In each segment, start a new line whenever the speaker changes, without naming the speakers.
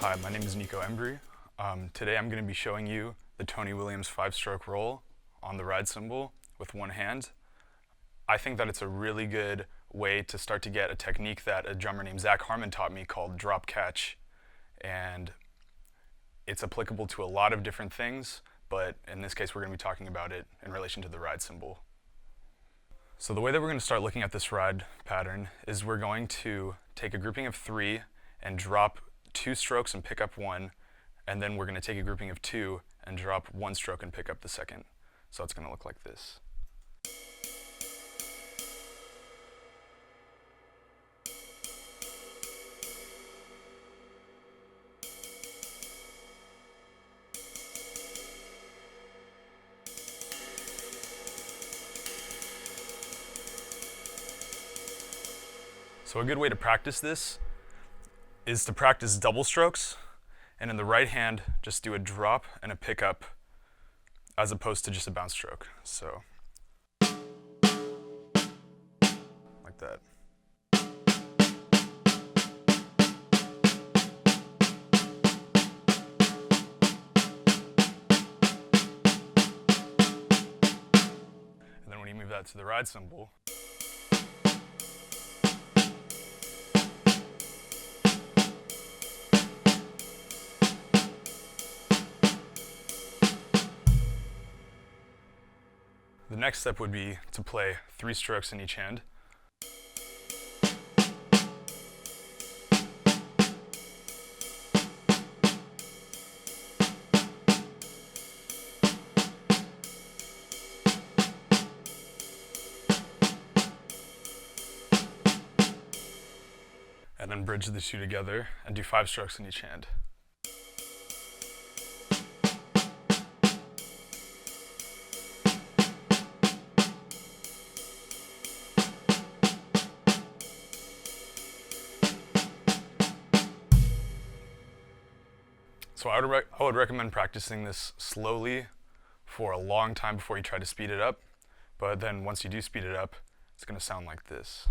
Hi, my name is Niko Embry. Today I'm going to be showing you the Tony Williams 5-stroke roll on the ride cymbal with one hand. I think that it's a really good way to start to get a technique that a drummer named Zach Harmon taught me called drop catch. And it's applicable to a lot of different things, but in this case we're going to be talking about it in relation to the ride cymbal. So the way that we're going to start looking at this ride pattern is we're going to take a grouping of 3 and drop 2 strokes and pick up 1, and then we're going to take a grouping of 2 and drop 1 stroke and pick up the second. So it's going to look like this. So a good way to practice this is to practice double strokes, and in the right hand, just do a drop and a pickup as opposed to just a bounce stroke. So, like that. And then when you move that to the ride cymbal, the next step would be to play 3 strokes in each hand. And then bridge the 2 together and do 5 strokes in each hand. So I would recommend practicing this slowly for a long time before you try to speed it up, but then once you do speed it up, it's going to sound like this.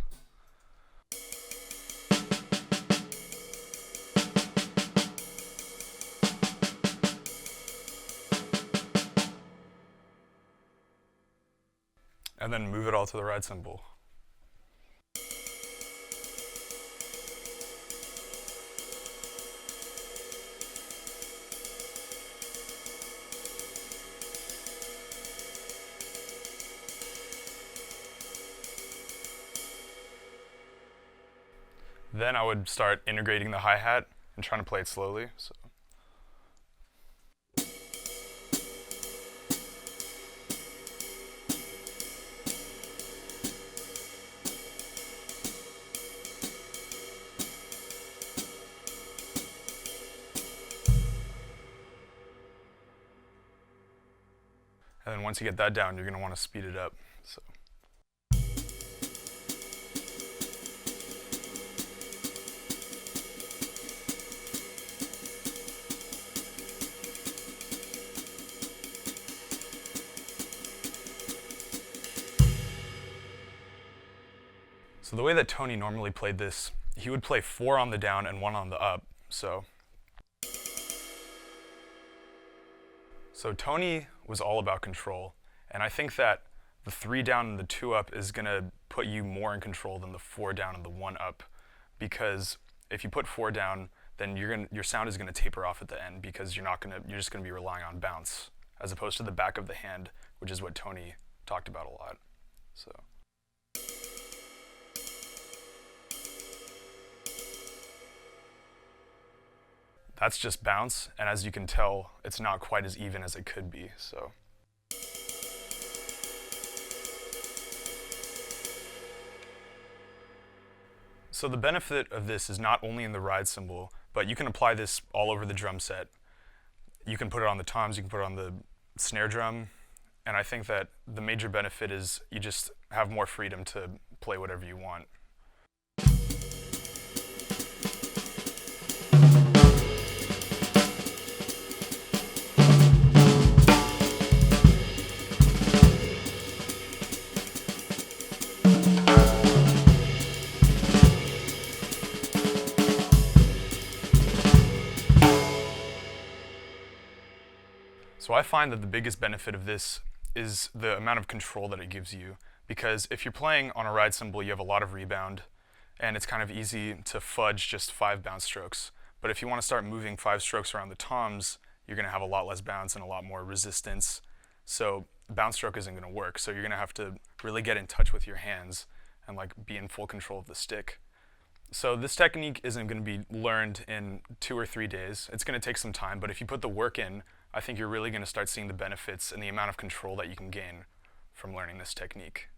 And then move it all to the ride cymbal. Then I would start integrating the hi-hat and trying to play it slowly. So. And then once you get that down, you're going to want to speed it up. So. So the way that Tony normally played this, he would play 4 on the down and 1 on the up. So Tony was all about control, and I think that the 3 down and the 2 up is going to put you more in control than the 4 down and the 1 up, because if you put 4 down, then your sound is going to taper off at the end because you're just going to be relying on bounce as opposed to the back of the hand, which is what Tony talked about a lot. So. That's just bounce, and as you can tell, it's not quite as even as it could be. So the benefit of this is not only in the ride cymbal, but you can apply this all over the drum set. You can put it on the toms, you can put it on the snare drum, and I think that the major benefit is you just have more freedom to play whatever you want. So I find that the biggest benefit of this is the amount of control that it gives you, because if you're playing on a ride cymbal, you have a lot of rebound, and it's kind of easy to fudge just 5 bounce strokes. But if you want to start moving 5 strokes around the toms, you're going to have a lot less bounce and a lot more resistance. So bounce stroke isn't going to work. So you're going to have to really get in touch with your hands and like be in full control of the stick. So this technique isn't going to be learned in 2 or 3 days. It's going to take some time, but if you put the work in, I think you're really going to start seeing the benefits and the amount of control that you can gain from learning this technique.